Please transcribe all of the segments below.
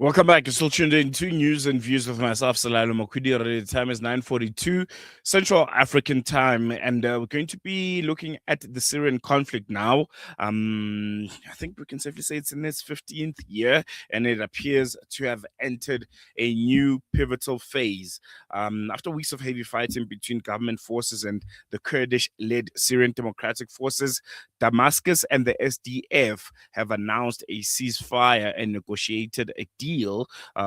Welcome back. You're still tuned in to News and Views with myself, Salalo Mokwidi. The time is 9:42 Central African time, and we're going to be looking at the Syrian conflict now. I think we can safely say it's in its 15th year, and it appears to have entered a new pivotal phase. After weeks of heavy fighting between government forces and the Kurdish-led Syrian Democratic Forces, Damascus and the SDF have announced a ceasefire and negotiated a deal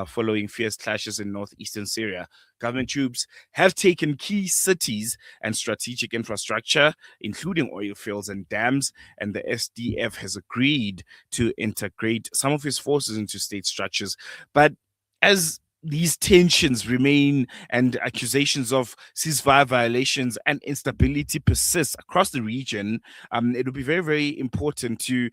following fierce clashes in northeastern Syria. Government troops have taken key cities and strategic infrastructure, including oil fields and dams, and the SDF has agreed to integrate some of his forces into state structures. But as these tensions remain and accusations of ceasefire violations and instability persist across the region, it will be very, very important to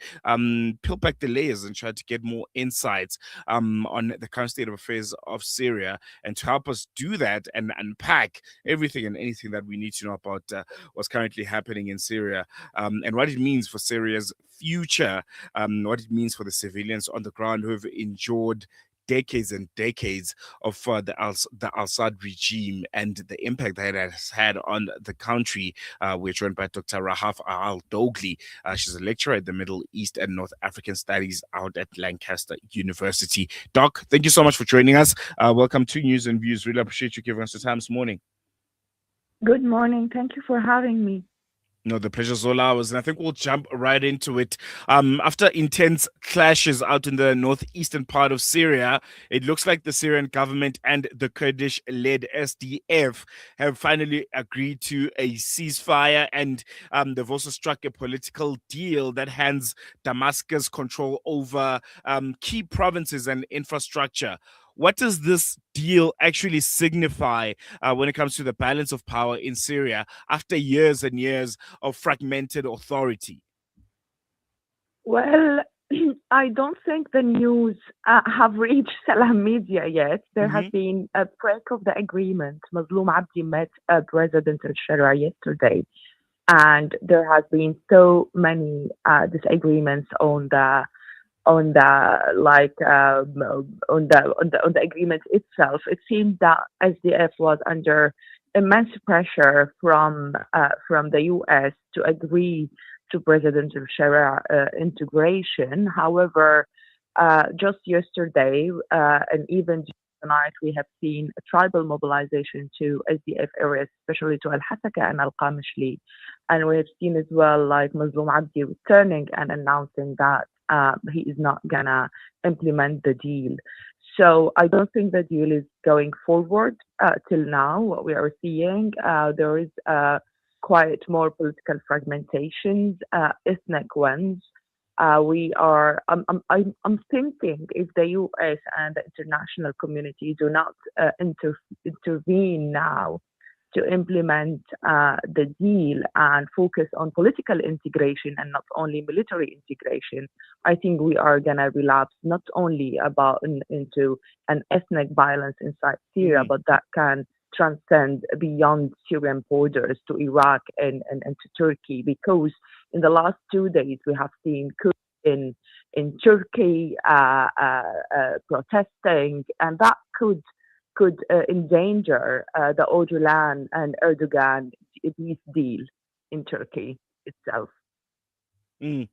peel back the layers and try to get more insights on the current state of affairs of Syria. And to help us do that and unpack everything and anything that we need to know about what's currently happening in Syria and what it means for Syria's future, what it means for the civilians on the ground who have endured decades and decades of the Assad regime and the impact that it has had on the country. We're joined by Dr. Rahaf Aldoughli. She's a lecturer at the Middle East and North African Studies out at Lancaster University. Doc, thank you so much for joining us. Welcome to News and Views. Really appreciate you giving us the time this morning. Good morning. Thank you for having me. No, the pleasure's all ours, and I think we'll jump right into it. After intense clashes out in the northeastern part of Syria, it looks like the Syrian government and the Kurdish-led SDF have finally agreed to a ceasefire, and they've also struck a political deal that hands Damascus control over key provinces and infrastructure. What does this deal actually signify when it comes to the balance of power in Syria after years and years of fragmented authority? Well, I don't think the news have reached Salam media yet. There has been a break of the agreement. Mazloum Abdi met President al-Shara yesterday, and there has been so many disagreements on the agreement itself. It seemed that SDF was under immense pressure from the U.S. to agree to President al-Shara integration. However, just yesterday and even tonight, we have seen a tribal mobilization to SDF areas, especially to Al-Hasaka and Al-Qamishli. And we have seen as well, like Mazloum Abdi returning and announcing that he is not gonna implement the deal. So I don't think the deal is going forward till now. What we are seeing, there is quite more political fragmentations, ethnic ones. I'm thinking if the U.S. and the international community do not intervene now to implement the deal and focus on political integration and not only military integration, I think we are gonna relapse not only into an ethnic violence inside Syria, but that can transcend beyond Syrian borders to Iraq and to Turkey, because in the last 2 days we have seen Kurds in Turkey protesting, and that could endanger the Öcalan and Erdogan peace deal in Turkey itself. Thank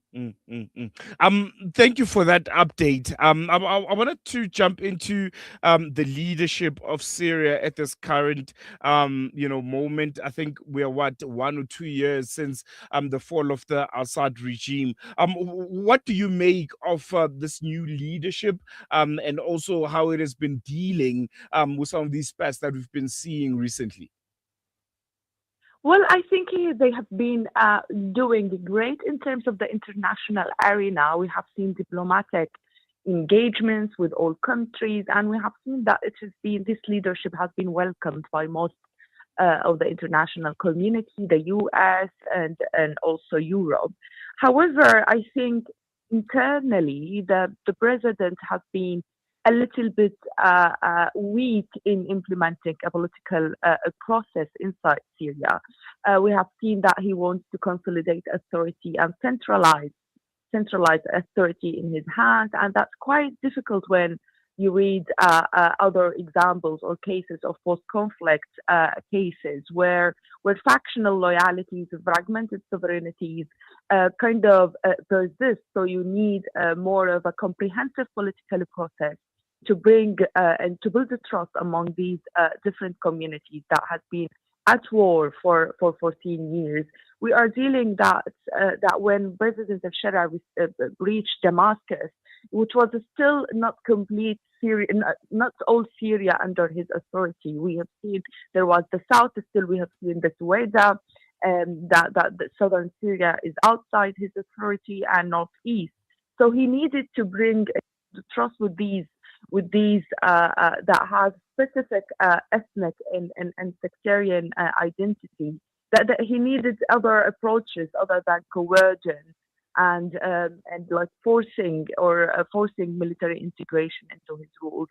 you for that update. I wanted to jump into the leadership of Syria at this current moment. I think we are 1 or 2 years since the fall of the Assad regime. What do you make of this new leadership and also how it has been dealing with some of these spats that we've been seeing recently? Well, I think they have been doing great in terms of the international arena. We have seen diplomatic engagements with all countries, and we have seen that this leadership has been welcomed by most of the international community, the US and also Europe. However, I think internally the president has been a little bit weak in implementing a political process inside Syria. We have seen that he wants to consolidate authority and centralize authority in his hands, and that's quite difficult when you read other examples or cases of post-conflict cases where factional loyalties, fragmented sovereignties kind of persist. So you need more of a comprehensive political process to bring and to build a trust among these different communities that has been at war for 14 years. We are dealing that when President al-Shara reached Damascus, which was still not complete Syria, not all Syria under his authority. We have seen there was the south still. We have seen the Sueda, that the southern Syria is outside his authority, and northeast. So he needed to bring trust with these that have specific ethnic and sectarian identity. That he needed other approaches other than coercion and like forcing military integration into his rule.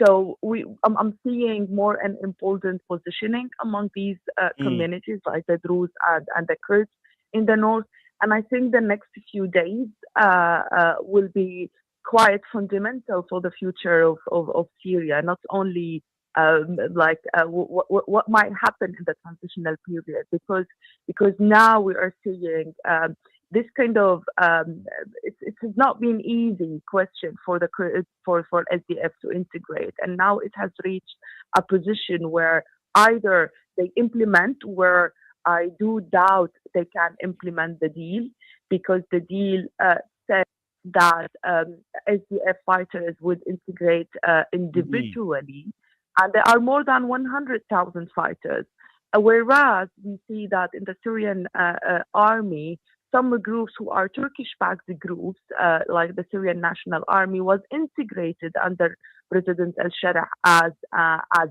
So I'm seeing more an important positioning among these communities, like the Druze and the Kurds in the north. And I think the next few days will be quite fundamental for the future of Syria, not only what might happen in the transitional period, because now we are seeing this kind of it has not been easy question for SDF to integrate, and now it has reached a position where either they implement, where I do doubt they can implement the deal, because the deal said that SDF fighters would integrate individually, and there are more than 100,000 fighters. Whereas we see that in the Syrian army, some groups who are Turkish-backed groups, like the Syrian National Army, was integrated under President al-Shara as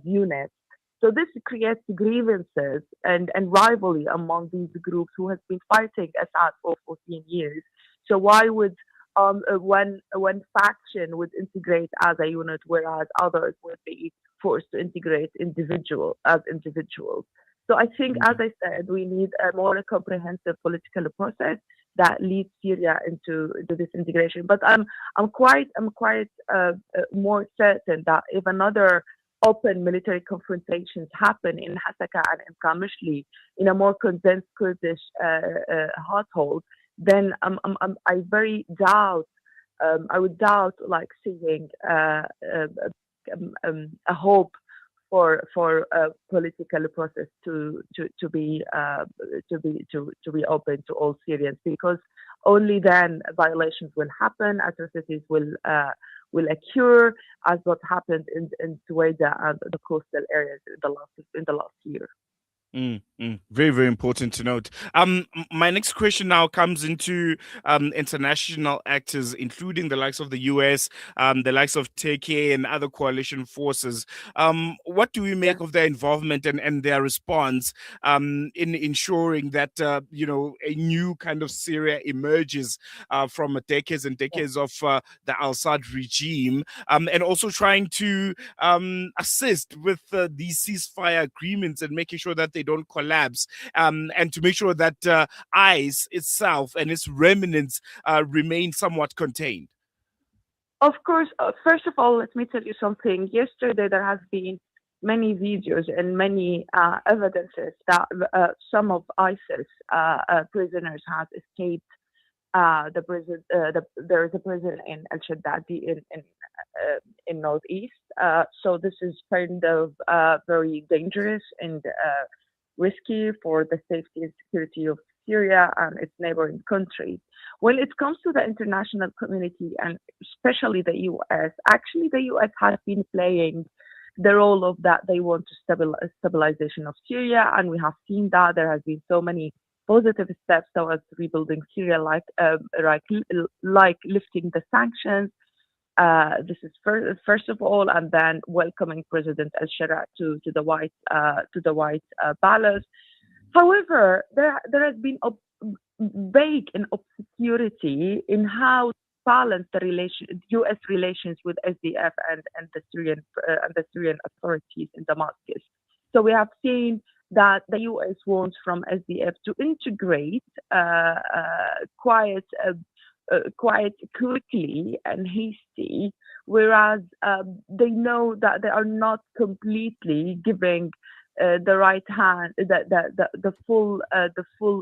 units. So this creates grievances and rivalry among these groups who has been fighting Assad for 14 years. So why would one faction would integrate as a unit, whereas others would be forced to integrate as individuals? So I think, as I said, we need a more comprehensive political process that leads Syria into this integration. But I'm quite more certain that if another open military confrontations happen in Hasaka and in Kamishli in a more condensed Kurdish household, then I very doubt. I would doubt like seeing a hope for a political process to be open to all Syrians, because only then violations will happen, atrocities will occur, as what happened in Sueda and the coastal areas in the last year. Very, very important to note. My next question now comes into international actors, including the likes of the US, the likes of Turkey and other coalition forces. What do we make of their involvement and their response in ensuring that a new kind of Syria emerges from decades and decades of the Al-Assad regime, and also trying to assist with these ceasefire agreements and making sure that they don't collapse, and to make sure that ICE itself and its remnants remain somewhat contained? Of course, first of all, let me tell you something. Yesterday, there has been many videos and many evidences that some of ISIS prisoners have escaped the prison. There is a prison in Al Shaddadi in northeast. So this is kind of very dangerous and risky for the safety and security of Syria and its neighboring countries. When it comes to the international community and especially the US, actually the US has been playing the role of that they want to stabilization of Syria, and we have seen that there has been so many positive steps towards rebuilding Syria, like lifting the sanctions. This is first of all, and then welcoming President al-Shara to the White Palace. However, there has been a vague and obscurity in how to balance the U.S. relations with SDF and the Syrian authorities in Damascus. So we have seen that the U.S. wants from SDF to integrate quite quickly and hasty whereas they know that they are not completely giving the right hand, the full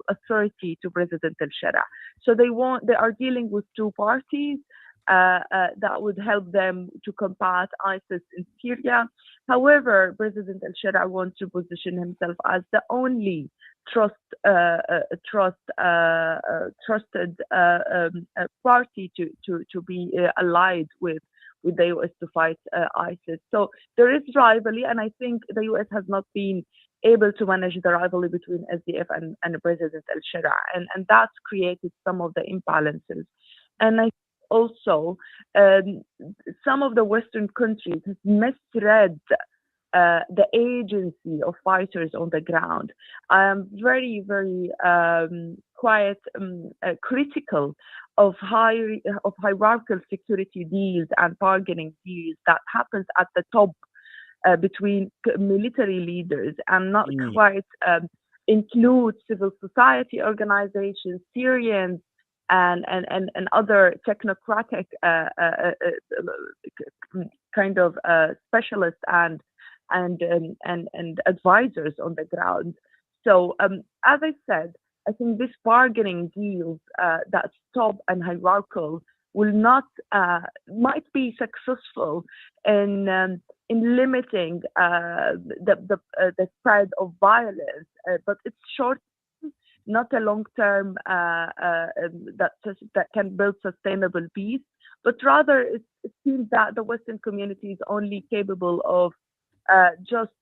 authority to President al-Shara. So they are dealing with two parties that would help them to combat ISIS in Syria. However, President al-Shara wants to position himself as the only trusted party to be allied with the US to fight ISIS. So there is rivalry, and I think the US has not been able to manage the rivalry between SDF and President al-Shara, and that's created some of the imbalances. And I also some of the Western countries have misread the agency of fighters on the ground. I am very, very quite critical of hierarchical security deals and bargaining deals that happens at the top between military leaders and not quite include civil society organizations, Syrians, and other technocratic kind of specialists and advisors on the ground. So as I said, I think this bargaining deals that stop and hierarchical will not might be successful in limiting the spread of violence, but it's short, not a long term that can build sustainable peace, but rather it seems that the Western community is only capable of just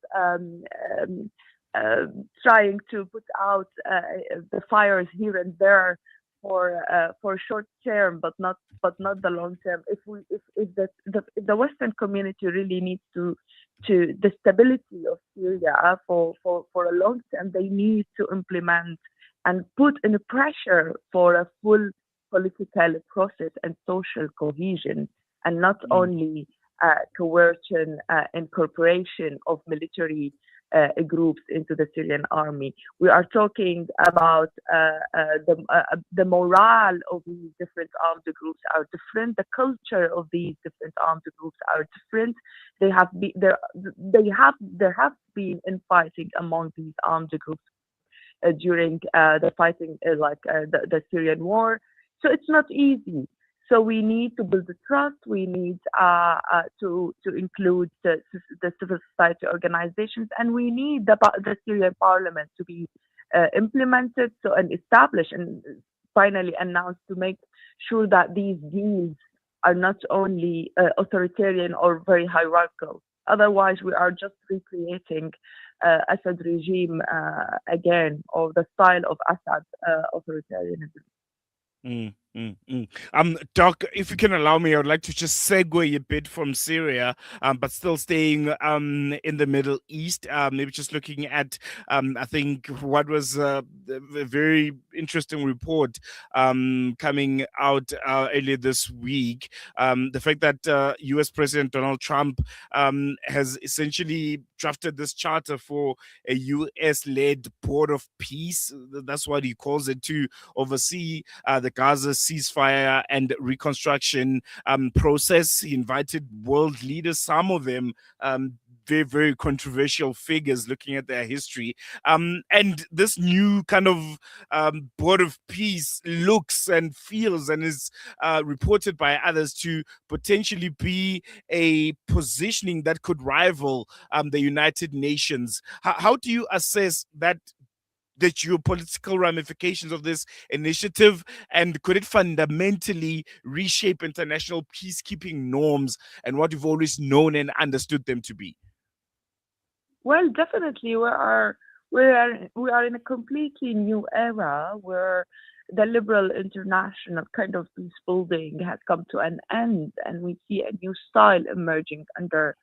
trying to put out the fires here and there for short term, but not the long term. If the Western community really needs to the stability of Syria for a long term, they need to implement and put in pressure for a full political process and social cohesion, and not only coercion, incorporation of military groups into the Syrian army. We are talking about the morale of these different armed groups are different. The culture of these different armed groups are different. There have been infighting among these armed groups during the fighting, the Syrian war. So it's not easy. So we need to build the trust. We need to include the civil society organizations, and we need the Syrian parliament to be implemented and established and finally announced to make sure that these deals are not only authoritarian or very hierarchical. Otherwise, we are just recreating Assad regime again, or the style of Assad authoritarianism. Doc, if you can allow me, I would like to just segue a bit from Syria, but still staying in the Middle East. Maybe just looking at, I think, what was a very interesting report coming out earlier this week. The fact that US President Donald Trump has essentially drafted this charter for a US-led board of peace. That's what he calls it, to oversee the Gaza ceasefire and reconstruction process. He invited world leaders, some of them very, very controversial figures looking at their history. And this new kind of board of peace looks and feels and is reported by others to potentially be a positioning that could rival the United Nations. How do you assess that? The geopolitical ramifications of this initiative, and could it fundamentally reshape international peacekeeping norms and what we've always known and understood them to be? Well, definitely, we are in a completely new era where the liberal international kind of peace building has come to an end, and we see a new style emerging under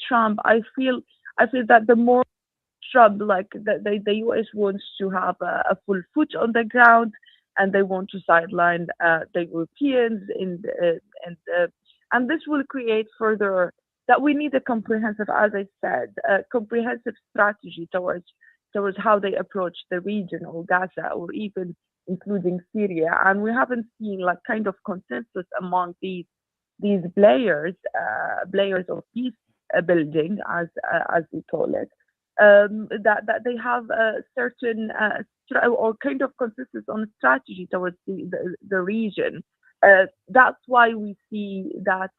Trump. I feel that the more Trump, like the US wants to have a full foot on the ground, and they want to sideline the Europeans and this will create further that we need a comprehensive, as I said, a comprehensive strategy towards how they approach the region or Gaza or even including Syria. And we haven't seen like kind of consensus among these these players of peace building, as we call it, that they have a certain or kind of consensus on strategy towards the region. That's why we see that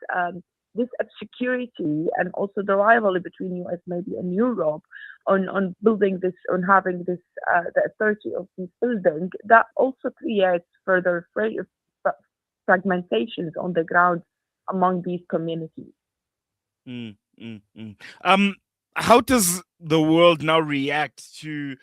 this security and also the rivalry between US maybe and Europe on building this, on having this the authority of peace building, that also creates further fragmentations on the ground among these communities. Mm, mm, mm. How does the world now react to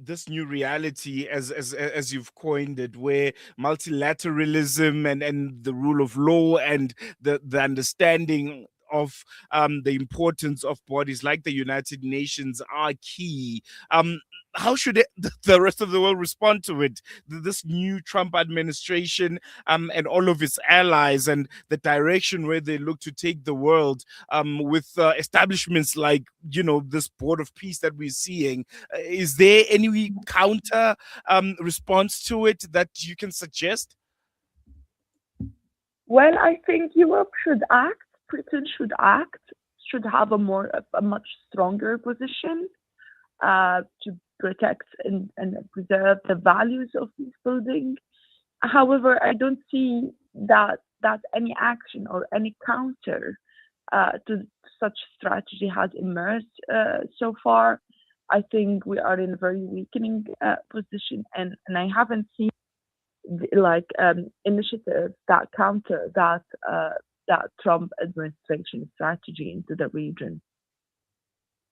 this new reality, as you've coined it, where multilateralism and the rule of law and the understanding of the importance of bodies like the United Nations are key? How should the rest of the world respond to it? This new Trump administration and all of its allies, and the direction where they look to take the world, with establishments like, this board of peace that we're seeing. Is there any counter response to it that you can suggest? Well, I think Europe should act, Britain should act, should have a much stronger position to protect and preserve the values of peace building. However, I don't see that any action or any counter to such strategy has emerged so far. I think we are in a very weakening position, and I haven't seen initiatives that counter that Trump administration strategy into the region.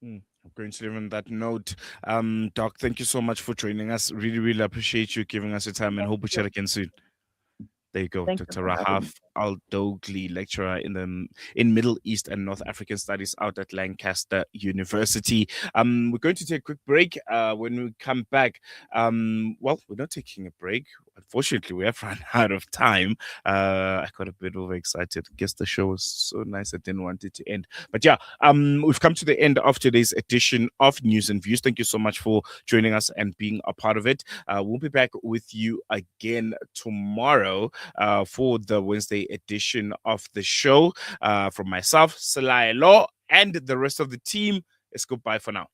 I'm going to leave on that note. Doc, thank you so much for joining us. Really, really appreciate you giving us your time, and hope we chat again soon. There you go, Thank you Dr. for having me. Rahaf Aldoughli, lecturer in Middle East and North African Studies out at Lancaster University. We're going to take a quick break. When we come back, well, we're not taking a break. Unfortunately, we have run out of time. I got a bit overexcited. Guess the show was so nice I didn't want it to end. But yeah, we've come to the end of today's edition of News and Views. Thank you so much for joining us and being a part of it. We'll be back with you again tomorrow for the Wednesday edition of the show. From myself, Salai Law, and the rest of the team, it's goodbye for now.